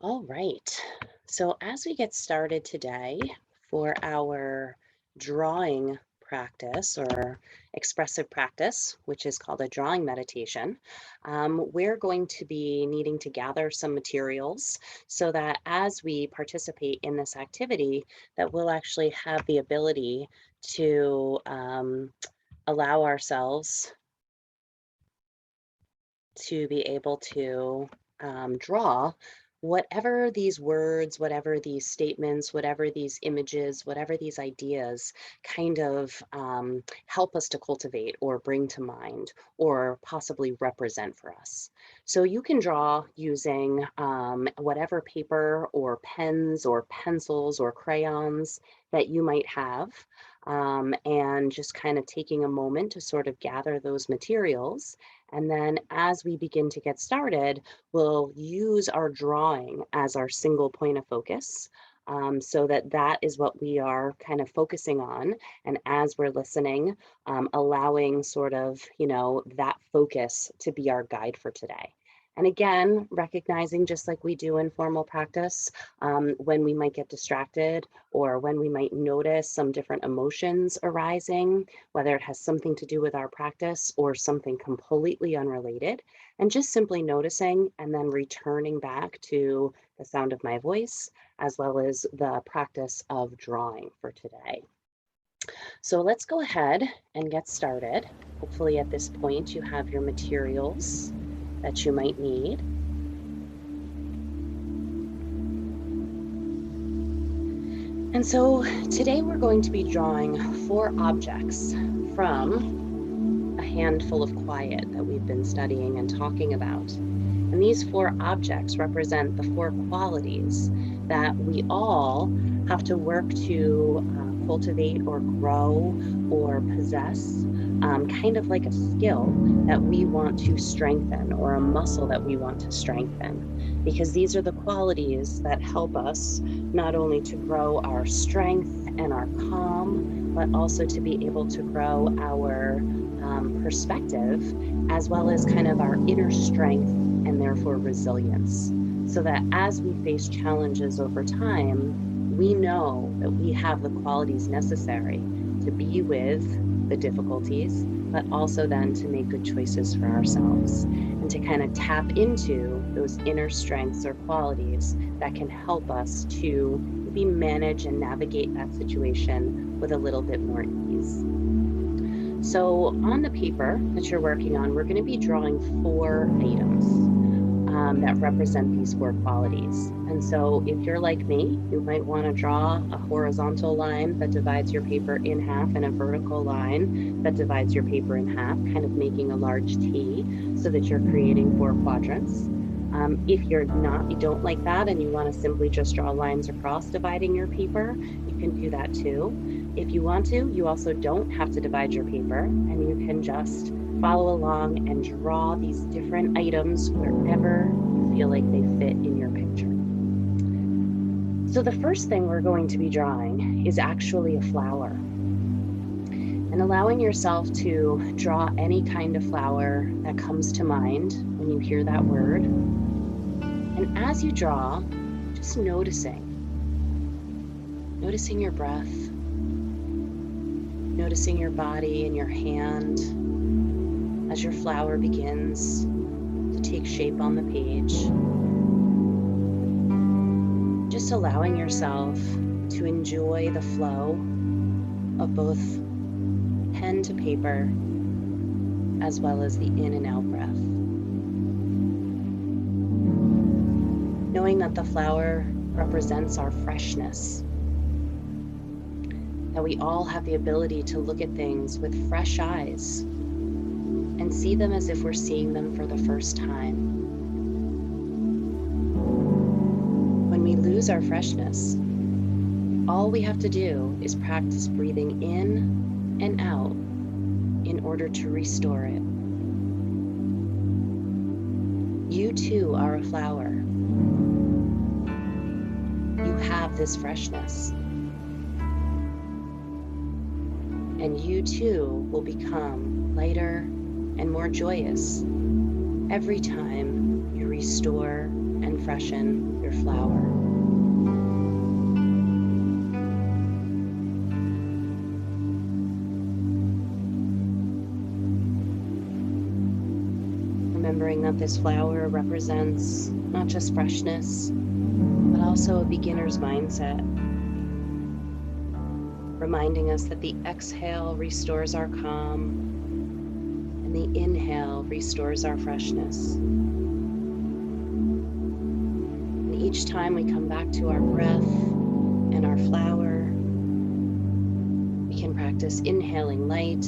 All right. So, as we get started today for our drawing practice or expressive practice, which is called a drawing meditation, we're going to be needing to gather some materials so that as we participate in this activity, that we'll actually have the ability to allow ourselves to be able to draw whatever these words, whatever these statements, whatever these images, whatever these ideas kind of help us to cultivate or bring to mind or possibly represent for us. So you can draw using whatever paper or pens or pencils or crayons that you might have. And just kind of taking a moment to sort of gather those materials and then as we begin to get started, we'll use our drawing as our single point of focus. So that is what we are kind of focusing on. And as we're listening, allowing sort of, that focus to be our guide for today. And again, recognizing just like we do in formal practice, when we might get distracted or when we might notice some different emotions arising, whether it has something to do with our practice or something completely unrelated, and just simply noticing and then returning back to the sound of my voice as well as the practice of drawing for today. So let's go ahead and get started. Hopefully, at this point, you have your materials that you might need. And so today we're going to be drawing 4 objects from a handful of quiet that we've been studying and talking about. And these 4 objects represent the 4 qualities that we all have to work to cultivate or grow or possess, kind of like a skill that we want to strengthen or a muscle that we want to strengthen. Because these are the qualities that help us not only to grow our strength and our calm, but also to be able to grow our perspective, as well as kind of our inner strength and therefore resilience. So that as we face challenges over time, we know that we have the qualities necessary to be with the difficulties, but also then to make good choices for ourselves and to kind of tap into those inner strengths or qualities that can help us to maybe manage and navigate that situation with a little bit more ease. So on the paper that you're working on, we're going to be drawing 4 items that represent these 4 qualities. And so if you're like me, you might want to draw a horizontal line that divides your paper in half and a vertical line that divides your paper in half, kind of making a large T so that you're creating 4 quadrants. If you don't like that and you want to simply just draw lines across dividing your paper, you can do that too. If you want to, you also don't have to divide your paper and you can just follow along and draw these different items wherever you feel like they fit in your picture. So the first thing we're going to be drawing is actually a flower. And allowing yourself to draw any kind of flower that comes to mind when you hear that word. And as you draw, just noticing your breath, noticing your body and your hand as your flower begins to take shape on the page. Just allowing yourself to enjoy the flow of both pen to paper as well as the in and out breath. Knowing that the flower represents our freshness, that we all have the ability to look at things with fresh eyes and see them as if we're seeing them for the first time. When we lose our freshness, all we have to do is practice breathing in and out in order to restore it. You too are a flower. You have this freshness. And you too will become lighter and more joyous every time you restore and freshen your flower. Remembering that this flower represents not just freshness, but also a beginner's mindset. Reminding us that the exhale restores our calm and the inhale restores our freshness. And each time we come back to our breath and our flower, we can practice inhaling light,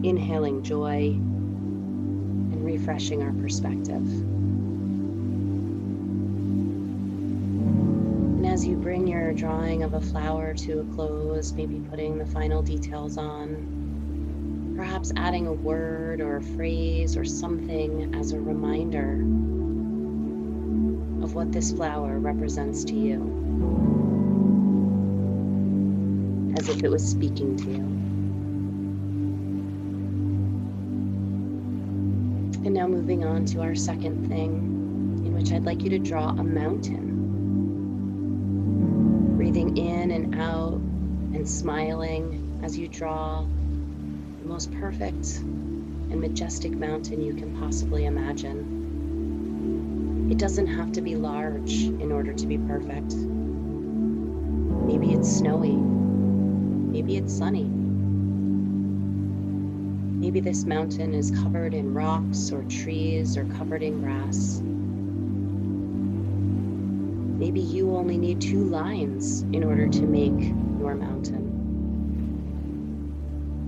inhaling joy, and refreshing our perspective. And as you bring your drawing of a flower to a close, maybe putting the final details on, perhaps adding a word or a phrase or something as a reminder of what this flower represents to you, as if it was speaking to you. And now moving on to our second thing, in which I'd like you to draw a mountain. Breathing in and out and smiling as you draw the most perfect and majestic mountain you can possibly imagine. It doesn't have to be large in order to be perfect. Maybe it's snowy. Maybe it's sunny. Maybe this mountain is covered in rocks or trees or covered in grass. Maybe you only need 2 lines in order to make your mountain,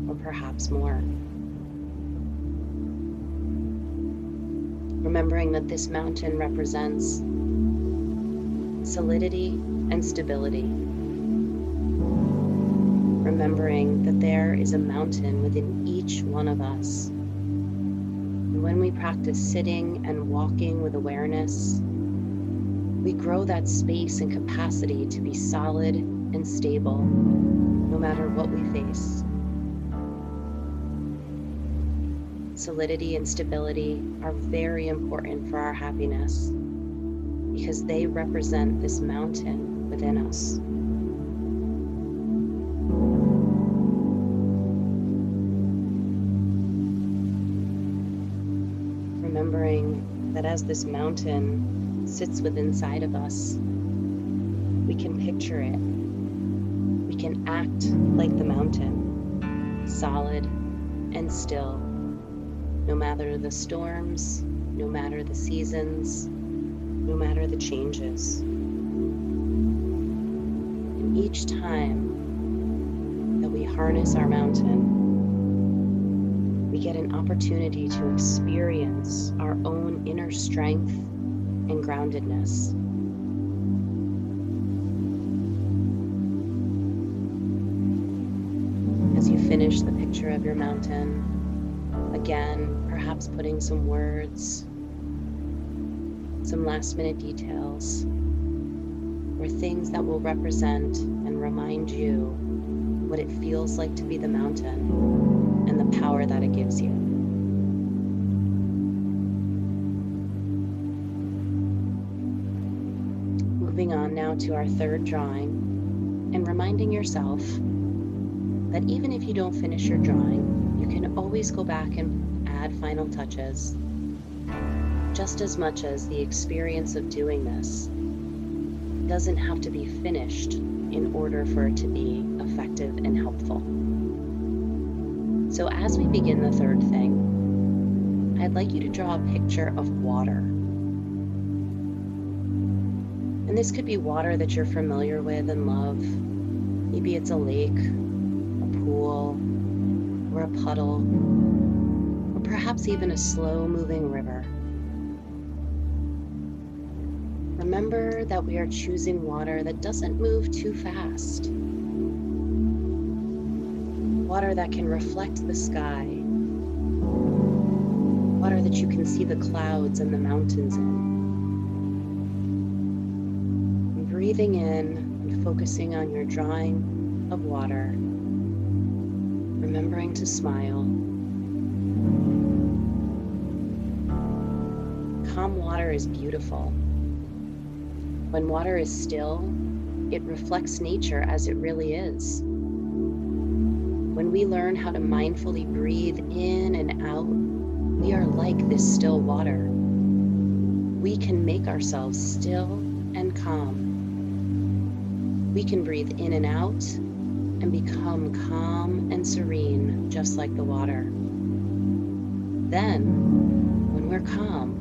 or perhaps more. Remembering that this mountain represents solidity and stability. Remembering that there is a mountain within each one of us. And when we practice sitting and walking with awareness, we grow that space and capacity to be solid and stable, no matter what we face. Solidity and stability are very important for our happiness because they represent this mountain within us. Remembering that as this mountain sits within inside of us, we can picture it. We can act like the mountain, solid and still, no matter the storms, no matter the seasons, no matter the changes. And each time that we harness our mountain, we get an opportunity to experience our own inner strength and groundedness. As you finish the picture of your mountain, again, perhaps putting some words, some last-minute details, or things that will represent and remind you what it feels like to be the mountain and the power that it gives you. Moving on now to our third drawing, and reminding yourself that even if you don't finish your drawing, you can always go back and add final touches, just as much as the experience of doing this doesn't have to be finished in order for it to be effective and helpful. So as we begin the third thing, I'd like you to draw a picture of water. And this could be water that you're familiar with and love. Maybe it's a lake, a pool, or a puddle, or perhaps even a slow-moving river. Remember that we are choosing water that doesn't move too fast. Water that can reflect the sky. Water that you can see the clouds and the mountains in. And breathing in and focusing on your drawing of water, remembering to smile, calm water is beautiful. When water is still, it reflects nature as it really is. When we learn how to mindfully breathe in and out, we are like this still water. We can make ourselves still and calm. We can breathe in and out and become calm and serene, just like the water. Then, when we're calm,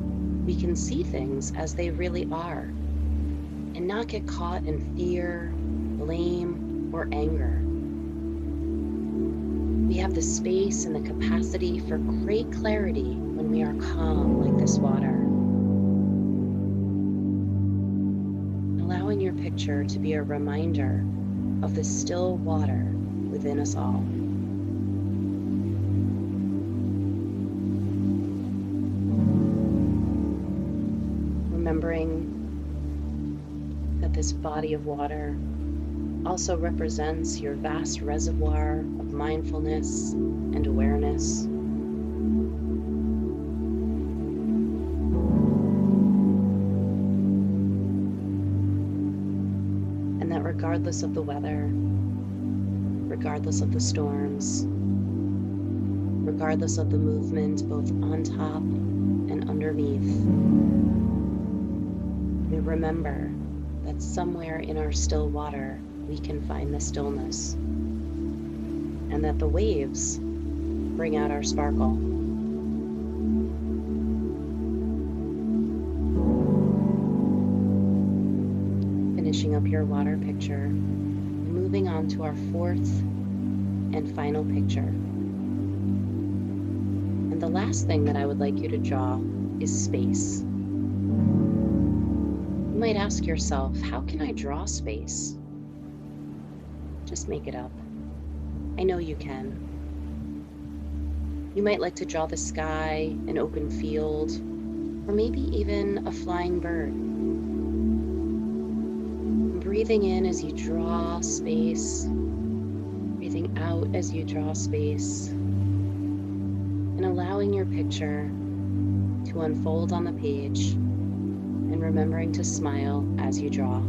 we can see things as they really are and not get caught in fear, blame, or anger. We have the space and the capacity for great clarity when we are calm like this water. Allowing your picture to be a reminder of the still water within us all. Remembering that this body of water also represents your vast reservoir of mindfulness and awareness. And that regardless of the weather, regardless of the storms, regardless of the movement both on top and underneath, we remember that somewhere in our still water we can find the stillness, and that the waves bring out our sparkle. Finishing up your water picture, and moving on to our fourth and final picture. And the last thing that I would like you to draw is space. You might ask yourself, how can I draw space? Just make it up. I know you can. You might like to draw the sky, an open field, or maybe even a flying bird. Breathing in as you draw space, breathing out as you draw space, and allowing your picture to unfold on the page, and remembering to smile as you draw.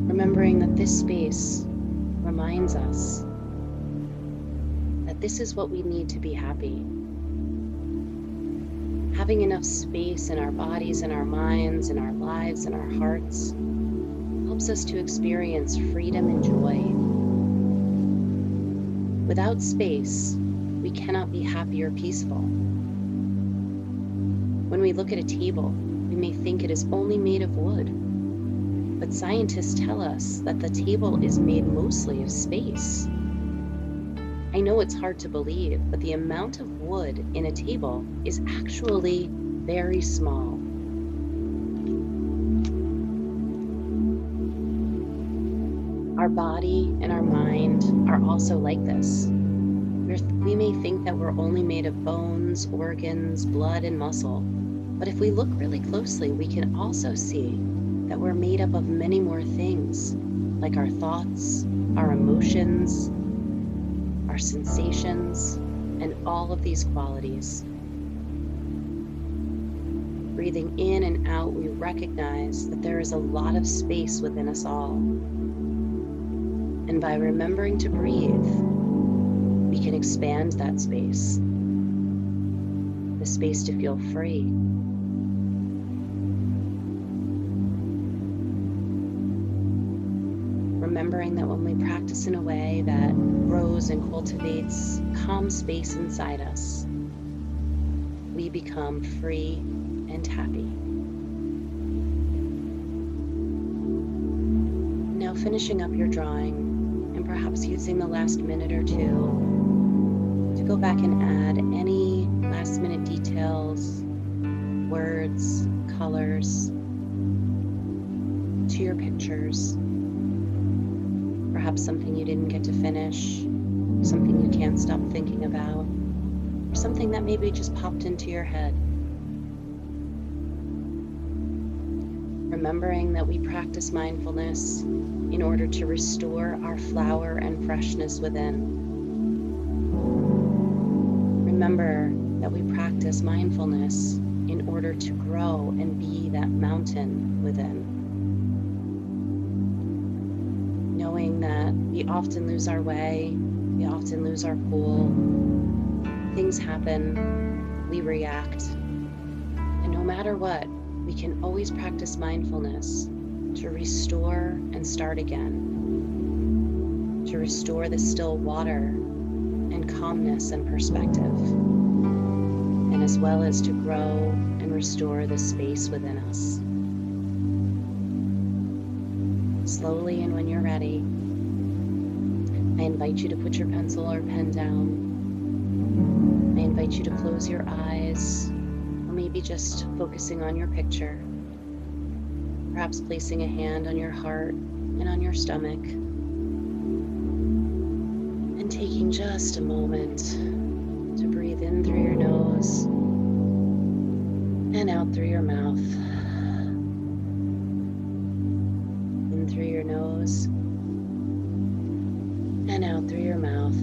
Remembering that this space reminds us that this is what we need to be happy. Having enough space in our bodies and our minds and our lives and our hearts helps us to experience freedom and joy. Without space, we cannot be happy or peaceful. When we look at a table, we may think it is only made of wood. But scientists tell us that the table is made mostly of space. I know it's hard to believe, but the amount of wood in a table is actually very small. Our body and our mind are also like this. We may think that we're only made of bones, organs, blood, and muscle, but if we look really closely, we can also see that we're made up of many more things, like our thoughts, our emotions, our sensations, and all of these qualities. Breathing in and out, we recognize that there is a lot of space within us all. And by remembering to breathe, we can expand that space, the space to feel free. Remembering that when we practice in a way that grows and cultivates calm space inside us, we become free and happy. Now finishing up your drawing and perhaps using the last minute or two to go back and add any last minute details, words, colors to your pictures. Perhaps something you didn't get to finish, something you can't stop thinking about, or something that maybe just popped into your head. Remembering that we practice mindfulness in order to restore our flower and freshness within. Remember that we practice mindfulness in order to grow and be that mountain within. Knowing that we often lose our way, we often lose our cool, things happen, we react, and no matter what, we can always practice mindfulness to restore and start again, to restore the still water and calmness and perspective, and as well as to grow and restore the space within us. Slowly, and when you're ready, I invite you to put your pencil or pen down. I invite you to close your eyes, or maybe just focusing on your picture, perhaps placing a hand on your heart and on your stomach, and taking just a moment to breathe in through your nose and out through your mouth. In through your nose and out through your mouth.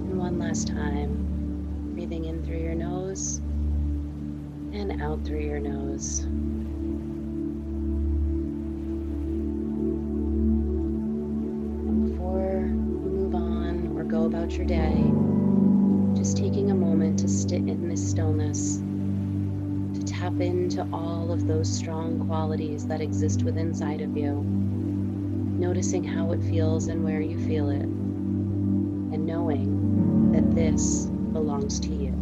And one last time, breathing in through your nose and out through your nose. And before you move on or go about your day, just taking a moment to sit in this stillness, to tap into all of those strong qualities that exist within inside of you, noticing how it feels and where you feel it, and knowing that this belongs to you.